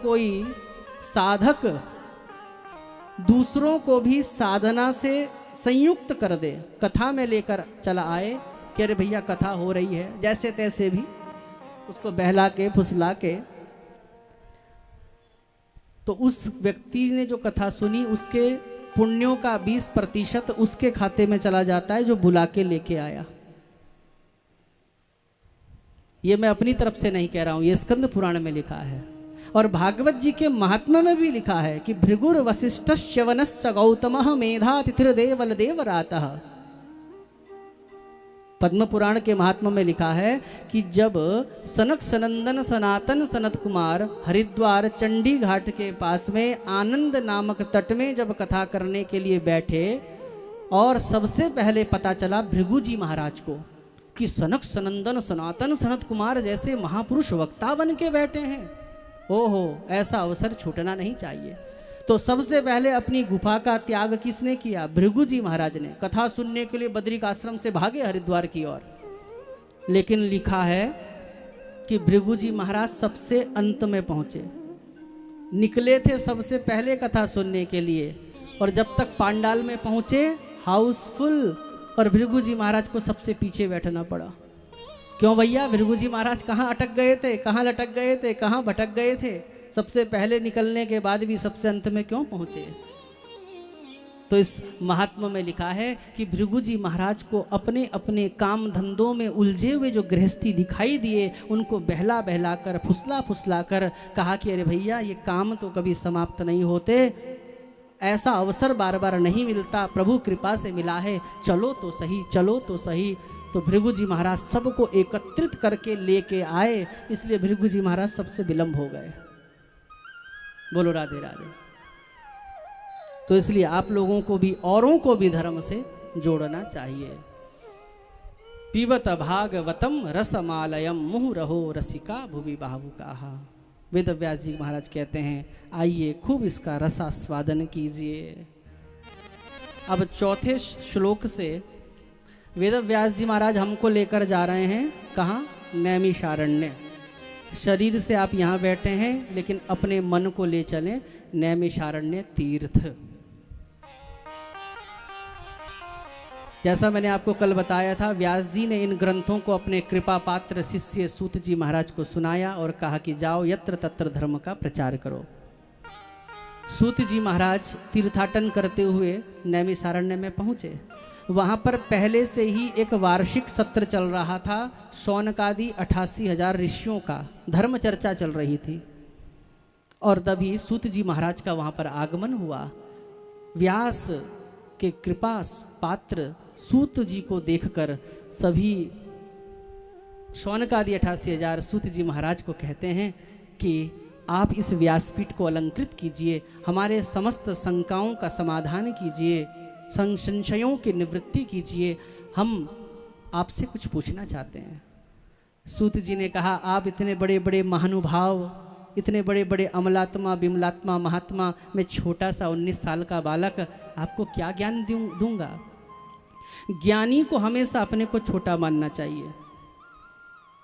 कोई साधक दूसरों को भी साधना से संयुक्त कर दे, कथा में लेकर चला आए कि अरे भैया कथा हो रही है, जैसे तैसे भी उसको बहला के फुसला के, तो उस व्यक्ति ने जो कथा सुनी उसके पुण्यों का 20% उसके खाते में चला जाता है जो बुला के लेके आया। ये मैं अपनी तरफ से नहीं कह रहा हूं, ये स्कंद पुराण में लिखा है और भागवत जी के महात्मा में भी लिखा है कि भृगुर वशिष्ठ च्यवनश्च गौतमः मेधा तिथिर्देवल देवरातः। पद्म पुराण के महात्मा में लिखा है कि जब सनक सनंदन सनातन सनत कुमार हरिद्वार चंडी घाट के पास में आनंद नामक तट में जब कथा करने के लिए बैठे और सबसे पहले पता चला भृगु जी महाराज को कि सनक सनंदन सनातन सनत कुमार जैसे महापुरुष वक्ता बन के बैठे हैं, ओहो ऐसा अवसर छूटना नहीं चाहिए। तो सबसे पहले अपनी गुफा का त्याग किसने किया? भृगु जी महाराज ने। कथा सुनने के लिए बद्रिक आश्रम से भागे हरिद्वार की ओर, लेकिन लिखा है कि भृगु जी महाराज सबसे अंत में पहुंचे, निकले थे सबसे पहले कथा सुनने के लिए, और जब तक पांडाल में पहुंचे हाउसफुल, और भृगु जी महाराज को सबसे पीछे बैठना पड़ा। क्यों भैया? भृगु जी महाराज कहाँ अटक गए थे, कहाँ लटक गए थे, कहाँ भटक गए थे? सबसे पहले निकलने के बाद भी सबसे अंत में क्यों पहुंचे? तो इस महात्मा में लिखा है कि भृगु जी महाराज को अपने अपने काम धंधों में उलझे हुए जो गृहस्थी दिखाई दिए, उनको बहला बहला कर फुसला फुसला कर कहा कि अरे भैया ये काम तो कभी समाप्त नहीं होते, ऐसा अवसर बार बार नहीं मिलता, प्रभु कृपा से मिला है, चलो तो सही, चलो तो सही। तो भृगु जी महाराज सबको एकत्रित करके लेके आए, इसलिए भृगु जी महाराज सबसे विलंब हो गए। बोलो राधे राधे। तो इसलिए आप लोगों को भी औरों को भी धर्म से जोड़ना चाहिए। पीबत भागवतम रसमालयम मुहु रहो रसिका भुवि बाहुकाहा। वेद व्यास जी महाराज कहते हैं आइए खूब इसका रसास्वादन कीजिए। अब चौथे श्लोक से वेद व्यास जी महाराज हमको लेकर जा रहे हैं कहाँ? नैमिषारण्य। शरीर से आप यहाँ बैठे हैं, लेकिन अपने मन को ले चलें नैमिषारण्य तीर्थ। जैसा मैंने आपको कल बताया था, व्यास जी ने इन ग्रंथों को अपने कृपा पात्र शिष्य सूत जी महाराज को सुनाया और कहा कि जाओ यत्र तत्र धर्म का प्रचार करो। सूत जी महाराज तीर्थाटन करते हुए नैमिषारण्य में पहुंचे। वहाँ पर पहले से ही एक वार्षिक सत्र चल रहा था, शौनकादि 88,000 ऋषियों का धर्म चर्चा चल रही थी, और तभी सूत जी महाराज का वहाँ पर आगमन हुआ। व्यास के कृपा पात्र सूत जी को देखकर सभी शौनकादि 88,000 सूत जी महाराज को कहते हैं कि आप इस व्यासपीठ को अलंकृत कीजिए, हमारे समस्त शंकाओं का समाधान कीजिए, संशयों की निवृत्ति कीजिए, हम आपसे कुछ पूछना चाहते हैं। सूत जी ने कहा आप इतने बड़े बड़े महानुभाव, इतने बड़े बड़े अमलात्मा विमलात्मा महात्मा, मैं छोटा सा 19 साल का बालक आपको क्या ज्ञान दूंगा? ज्ञानी को हमेशा अपने को छोटा मानना चाहिए।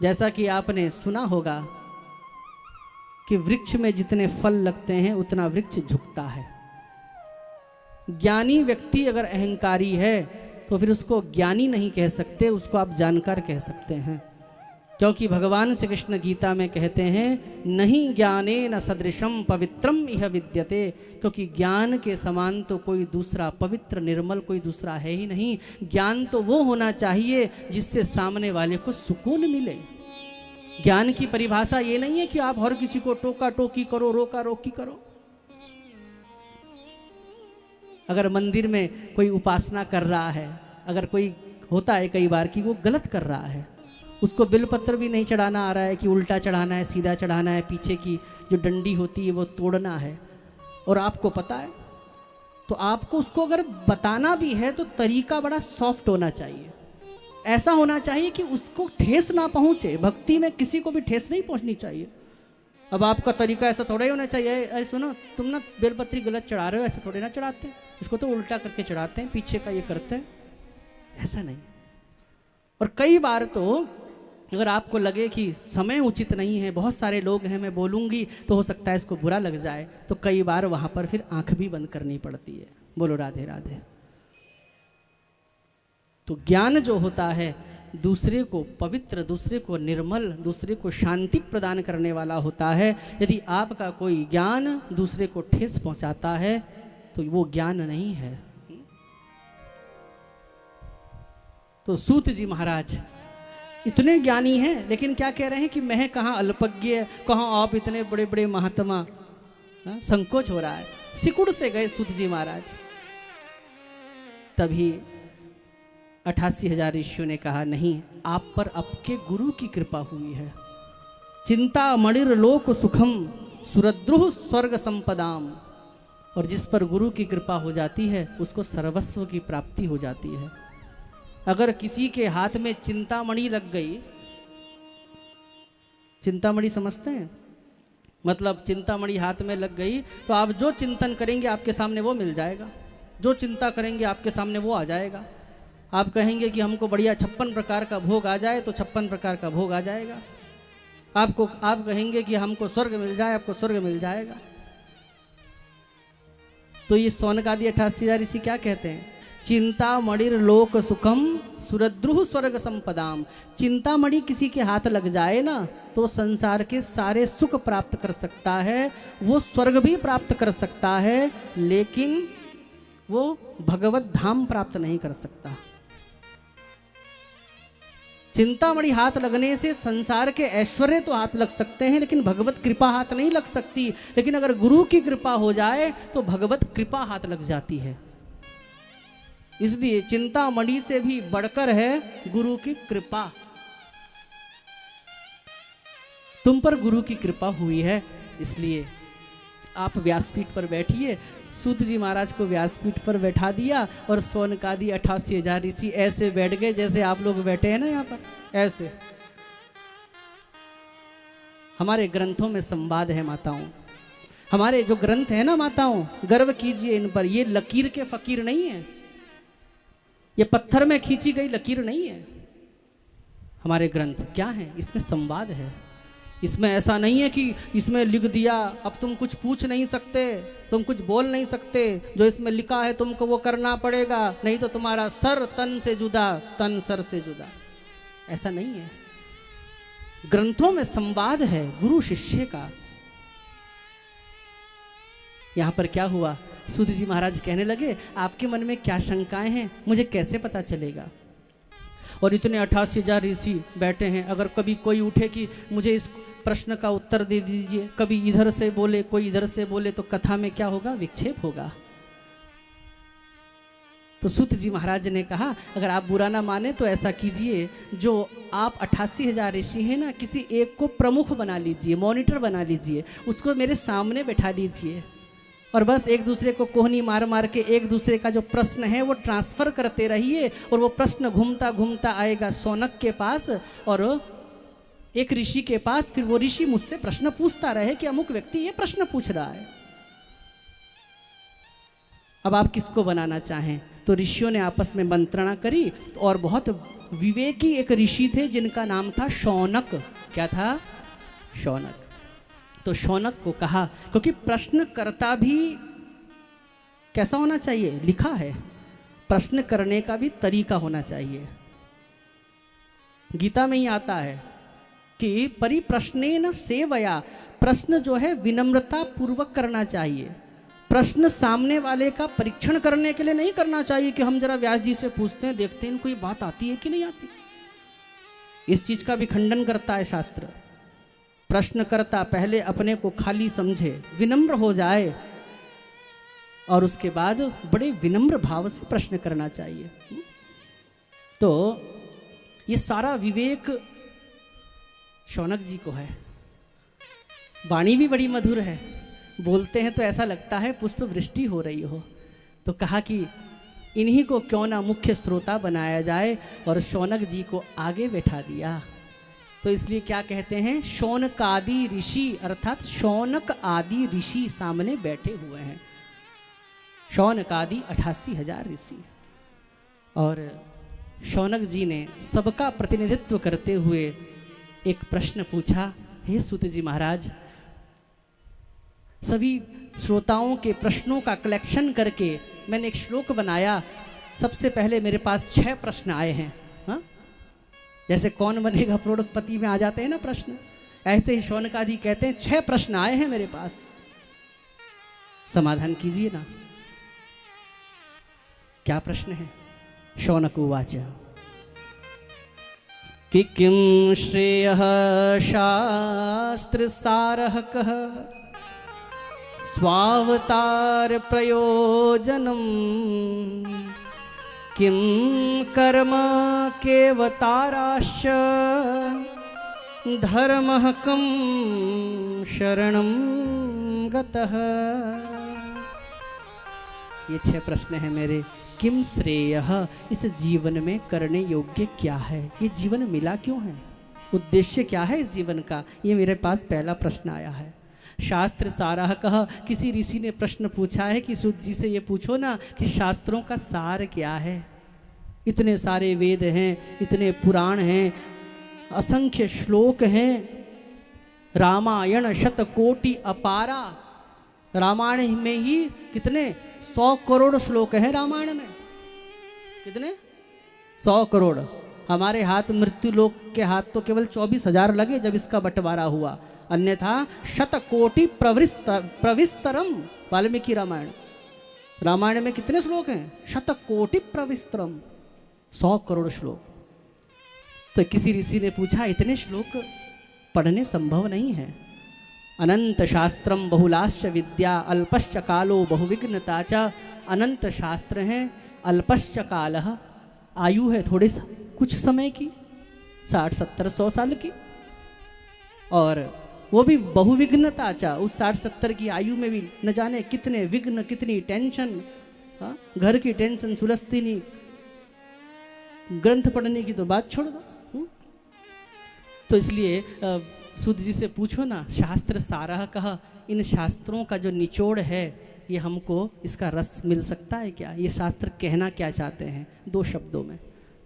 जैसा कि आपने सुना होगा कि वृक्ष में जितने फल लगते हैं उतना वृक्ष झुकता है। ज्ञानी व्यक्ति अगर अहंकारी है तो फिर उसको ज्ञानी नहीं कह सकते, उसको आप जानकार कह सकते हैं, क्योंकि भगवान श्री कृष्ण गीता में कहते हैं नहीं ज्ञाने न सदृशम पवित्रम इह विद्यते, क्योंकि ज्ञान के समान तो कोई दूसरा पवित्र निर्मल कोई दूसरा है ही नहीं। ज्ञान तो वो होना चाहिए जिससे सामने वाले को सुकून मिले। ज्ञान की परिभाषा ये नहीं है कि आप हर किसी को टोका टोकी करो, रोका रोकी करो। अगर मंदिर में कोई उपासना कर रहा है, अगर कोई होता है कई बार कि वो गलत कर रहा है, उसको बिलपत्र भी नहीं चढ़ाना आ रहा है कि उल्टा चढ़ाना है, सीधा चढ़ाना है, पीछे की जो डंडी होती है वो तोड़ना है, और आपको पता है, तो आपको उसको अगर बताना भी है तो तरीका बड़ा सॉफ्ट होना चाहिए। ऐसा होना चाहिए कि उसको ठेस ना पहुंचे। भक्ति में किसी को भी ठेस नहीं पहुंचनी चाहिए। अब आपका तरीका ऐसा थोड़ा ही होना चाहिए, अरे सुनो तुम ना बेलपत्री गलत चढ़ा रहे हो, ऐसे थोड़े ना चढ़ाते हैं, इसको तो उल्टा करके चढ़ाते हैं, पीछे का ये करते हैं, ऐसा नहीं। और कई बार तो अगर आपको लगे कि समय उचित नहीं है, बहुत सारे लोग हैं, मैं बोलूँगी तो हो सकता है इसको बुरा लग जाए, तो कई बार वहाँ पर फिर आंख भी बंद करनी पड़ती है। बोलो राधे राधे। तो ज्ञान जो होता है दूसरे को पवित्र, दूसरे को निर्मल, दूसरे को शांति प्रदान करने वाला होता है। यदि आपका कोई ज्ञान दूसरे को ठेस पहुंचाता है तो वो ज्ञान नहीं है। तो सूत जी महाराज इतने ज्ञानी हैं, लेकिन क्या कह रहे हैं कि मैं कहाँ अल्पज्ञ, कहाँ आप इतने बड़े बड़े महात्मा। संकोच हो रहा है। सिकुड़ से गए सूत जी महाराज। तभी 88,000 ऋषियों ने कहा, नहीं, आप पर आपके गुरु की कृपा हुई है। चिंता मणिर लोक सुखम सुरद्रुह स्वर्ग संपदाम। और जिस पर गुरु की कृपा हो जाती है उसको सर्वस्व की प्राप्ति हो जाती है। अगर किसी के हाथ में चिंतामणि लग गई, चिंतामणि समझते हैं, मतलब चिंतामणि हाथ में लग गई तो आप जो चिंतन करेंगे आपके सामने वो मिल जाएगा, जो चिंता करेंगे आपके सामने वो आ जाएगा। आप कहेंगे कि हमको बढ़िया 56 प्रकार का भोग आ जाए तो 56 प्रकार का भोग आ जाएगा। आप कहेंगे कि हमको स्वर्ग मिल जाए, आपको स्वर्ग मिल जाएगा। तो ये सौनकादि 88,000 ऋषि क्या कहते हैं? चिंतामणिर लोक सुखम सुरद्रुह स्वर्ग संपदाम। चिंतामणि किसी के हाथ लग जाए ना तो संसार के सारे सुख प्राप्त कर सकता है, वो स्वर्ग भी प्राप्त कर सकता है, लेकिन वो भगवत धाम प्राप्त नहीं कर सकता। चिंतामणि हाथ लगने से संसार के ऐश्वर्य तो हाथ लग सकते हैं, लेकिन भगवत कृपा हाथ नहीं लग सकती। लेकिन अगर गुरु की कृपा हो जाए तो भगवत कृपा हाथ लग जाती है। इसलिए चिंतामणि से भी बढ़कर है गुरु की कृपा। तुम पर गुरु की कृपा हुई है, इसलिए आप व्यासपीठ पर बैठिए। सूत जी महाराज को व्यासपीठ पर बैठा दिया और सौनकादि 88,000 ऋषि ऐसे बैठ गए जैसे आप लोग बैठे हैं ना यहाँ पर, ऐसे। हमारे ग्रंथों में संवाद है माताओं, हमारे जो ग्रंथ है ना माताओं, गर्व कीजिए इन पर। ये लकीर के फकीर नहीं है, ये पत्थर में खींची गई लकीर नहीं है। हमारे ग्रंथ क्या है? इसमें संवाद है। इसमें ऐसा नहीं है कि इसमें लिख दिया अब तुम कुछ पूछ नहीं सकते, तुम कुछ बोल नहीं सकते, जो इसमें लिखा है तुमको वो करना पड़ेगा, नहीं तो तुम्हारा सर तन से जुदा, तन सर से जुदा। ऐसा नहीं है। ग्रंथों में संवाद है गुरु शिष्य का। यहां पर क्या हुआ? सूत जी महाराज कहने लगे, आपके मन में क्या शंकाएं हैं, मुझे कैसे पता चलेगा? और इतने 88,000 ऋषि बैठे हैं, अगर कभी कोई उठे कि मुझे इस प्रश्न का उत्तर दे दीजिए, कभी इधर से बोले कोई इधर से बोले, तो कथा में क्या होगा? विक्षेप होगा। तो सूत जी महाराज ने कहा, अगर आप बुरा ना माने तो ऐसा कीजिए, जो आप 88,000 ऋषि हैं ना, किसी एक को प्रमुख बना लीजिए, मॉनिटर बना लीजिए, उसको मेरे सामने बैठा लीजिए और बस एक दूसरे को कोहनी मार मार के एक दूसरे का जो प्रश्न है वो ट्रांसफर करते रहिए। और वो प्रश्न घूमता घूमता आएगा शौनक के पास और एक ऋषि के पास। फिर वो ऋषि मुझसे प्रश्न पूछता रहे कि अमुक व्यक्ति ये प्रश्न पूछ रहा है। अब आप किसको बनाना चाहें? तो ऋषियों ने आपस में मंत्रणा करी और बहुत विवेकी एक ऋषि थे जिनका नाम था शौनक। क्या था? शौनक। तो शौनक को कहा, क्योंकि प्रश्नकर्ता भी कैसा होना चाहिए? लिखा है, प्रश्न करने का भी तरीका होना चाहिए। गीता में ही आता है कि परिप्रश्नेन सेवया, प्रश्न जो है विनम्रता पूर्वक करना चाहिए। प्रश्न सामने वाले का परीक्षण करने के लिए नहीं करना चाहिए कि हम जरा व्यास जी से पूछते हैं, देखते हैं इनको ये बात आती है कि नहीं आती। इस चीज का भी खंडन करता है शास्त्र। प्रश्नकर्ता पहले अपने को खाली समझे, विनम्र हो जाए और उसके बाद बड़े विनम्र भाव से प्रश्न करना चाहिए। तो ये सारा विवेक शौनक जी को है। वाणी भी बड़ी मधुर है, बोलते हैं तो ऐसा लगता है पुष्प वृष्टि हो रही हो। तो कहा कि इन्हीं को क्यों ना मुख्य श्रोता बनाया जाए, और शौनक जी को आगे बैठा दिया। तो इसलिए क्या कहते हैं? शौनकादि ऋषि, अर्थात शौनक आदि ऋषि सामने बैठे हुए हैं। शौनकादि 88,000 ऋषि, और शौनक जी ने सबका प्रतिनिधित्व करते हुए एक प्रश्न पूछा, हे सूत जी महाराज, सभी श्रोताओं के प्रश्नों का कलेक्शन करके मैंने एक श्लोक बनाया। सबसे पहले मेरे पास 6 प्रश्न आए हैं। हाँ, जैसे कौन बनेगा करोड़पति में आ जाते हैं ना प्रश्न, ऐसे ही शौनकादि कहते हैं 6 प्रश्न आए हैं मेरे पास, समाधान कीजिए ना। क्या प्रश्न है? शौनक उवाच कि किम श्रेयः शास्त्र सारः कः स्वावतार प्रयोजनम किम कर्म केवताराश्च धर्मः कं शरणं गतः। ये 6 प्रश्न हैं मेरे। किम श्रेयः, इस जीवन में करने योग्य क्या है? ये जीवन मिला क्यों है? उद्देश्य क्या है इस जीवन का? ये मेरे पास पहला प्रश्न आया है। शास्त्र सारः कहा, किसी ऋषि ने प्रश्न पूछा है कि सूत जी से ये पूछो ना कि शास्त्रों का सार क्या है। इतने सारे वेद हैं, इतने पुराण हैं, असंख्य श्लोक हैं, रामायण शतकोटि अपारा। रामायण में ही कितने 100 करोड़ श्लोक हैं रामायण में। कितने? 100 करोड़। हमारे हाथ मृत्यु लोक के हाथ तो केवल 24,000 लगे जब इसका बंटवारा हुआ, अन्यथा शतकोटि प्रविस्तरम। वाल्मीकि रामायण, रामायण में कितने श्लोक हैं? शतकोटि प्रविस्तरम, 100 करोड़ श्लोक। तो किसी ऋषि ने पूछा, इतने श्लोक पढ़ने संभव नहीं है। अनंत शास्त्रम बहुलाश्च विद्या अल्पश्च कालो बहुविघ्नता च। अनंत शास्त्र हैं, अल्पश्च कालः, आयु है थोड़े कुछ समय की, 60 70 100 साल की, और वो भी बहुविघ्नता चा। उस 60 70 की आयु में भी न जाने कितने विघ्न, कितनी टेंशन। हाँ, घर की टेंशन सुलझती नहीं, ग्रंथ पढ़ने की तो बात छोड़ दो। तो इसलिए सूत जी से पूछो ना, शास्त्र सारः कहा, इन शास्त्रों का जो निचोड़ है ये हमको इसका रस मिल सकता है क्या? ये शास्त्र कहना क्या चाहते हैं 2 शब्दों में?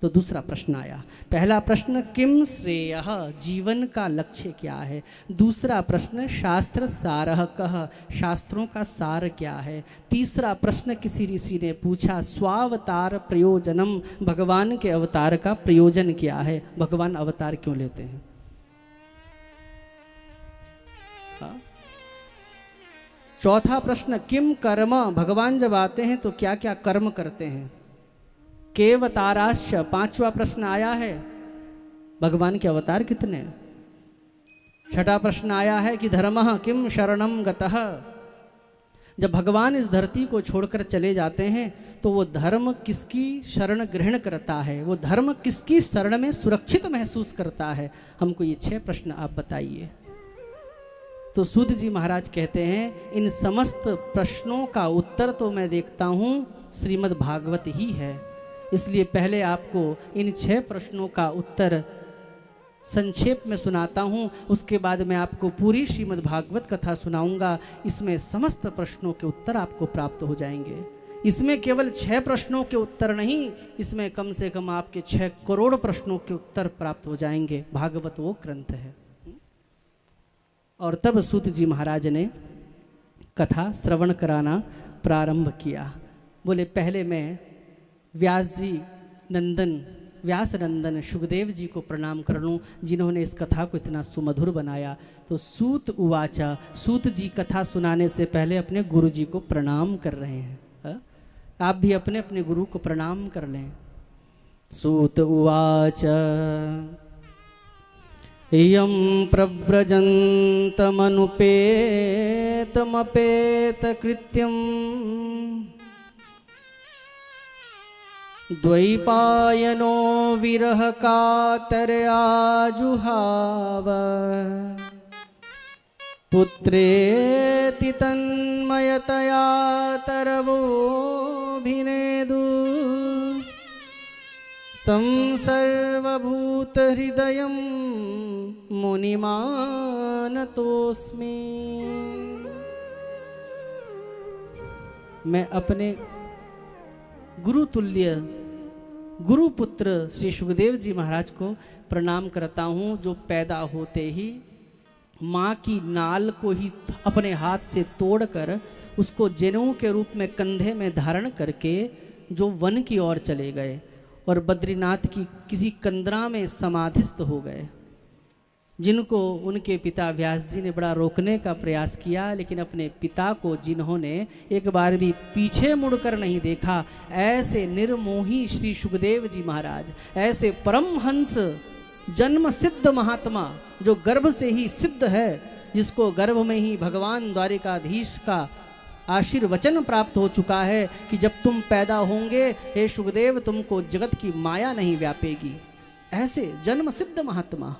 तो दूसरा प्रश्न आया। पहला प्रश्न किम श्रेयः, जीवन का लक्ष्य क्या है। दूसरा प्रश्न शास्त्र सारः कः, शास्त्रों का सार क्या है। तीसरा प्रश्न किसी ऋषि ने पूछा, स्वावतार प्रयोजनम, भगवान के अवतार का प्रयोजन क्या है, भगवान अवतार क्यों लेते हैं। चौथा प्रश्न किम कर्म, भगवान जब आते हैं तो क्या क्या कर्म करते हैं। केवताराश्च, 5वां प्रश्न आया है, भगवान के अवतार कितने। 6ठा प्रश्न आया है कि धर्मः किम शरणं गतः, जब भगवान इस धरती को छोड़कर चले जाते हैं तो वो धर्म किसकी शरण ग्रहण करता है, वो धर्म किसकी शरण में सुरक्षित महसूस करता है। हमको ये 6 प्रश्न आप बताइए। तो सूत जी महाराज कहते हैं, इन समस्त प्रश्नों का उत्तर तो मैं देखता हूँ श्रीमद् भागवत ही है, इसलिए पहले आपको इन 6 प्रश्नों का उत्तर संक्षेप में सुनाता हूँ, उसके बाद मैं आपको पूरी श्रीमद् भागवत कथा सुनाऊंगा। इसमें समस्त प्रश्नों के उत्तर आपको प्राप्त हो जाएंगे। इसमें केवल 6 प्रश्नों के उत्तर नहीं, इसमें कम से कम आपके 6 करोड़ प्रश्नों के उत्तर प्राप्त हो जाएंगे। भागवत वो ग्रंथ है। और तब सूत जी महाराज ने कथा श्रवण कराना प्रारंभ किया। बोले, पहले मैं व्यास नंदन शुकदेव जी को प्रणाम कर लूँ, जिन्होंने इस कथा को इतना सुमधुर बनाया। तो सूत उवाचा, सूत जी कथा सुनाने से पहले अपने गुरु जी को प्रणाम कर रहे हैं। आप भी अपने अपने गुरु को प्रणाम कर लें। सूत उवाच यं प्रव्रजन्तमनुपेतमपेतकृत्यं द्वैपायनो विरह कातरयाजुहाव पुत्रेति तन्मयतया तरवोऽभिनेदुस् तं सर्वभूतहृदयं मुनिमानतोऽस्मि। मैं अपने गुरु तुल्य गुरुपुत्र श्री सुखदेव जी महाराज को प्रणाम करता हूँ, जो पैदा होते ही माँ की नाल को ही अपने हाथ से तोड़कर उसको जनेऊ के रूप में कंधे में धारण करके जो वन की ओर चले गए और बद्रीनाथ की किसी कंदरा में समाधिस्थ हो गए, जिनको उनके पिता व्यास जी ने बड़ा रोकने का प्रयास किया, लेकिन अपने पिता को जिन्होंने एक बार भी पीछे मुड़कर नहीं देखा, ऐसे निर्मोही श्री सुखदेव जी महाराज, ऐसे परमहंस जन्म सिद्ध महात्मा जो गर्भ से ही सिद्ध है, जिसको गर्भ में ही भगवान द्वारिकाधीश का आशीर्वचन प्राप्त हो चुका है कि जब तुम पैदा होंगे हे सुखदेव तुमको जगत की माया नहीं व्यापेगी, ऐसे जन्म सिद्ध महात्मा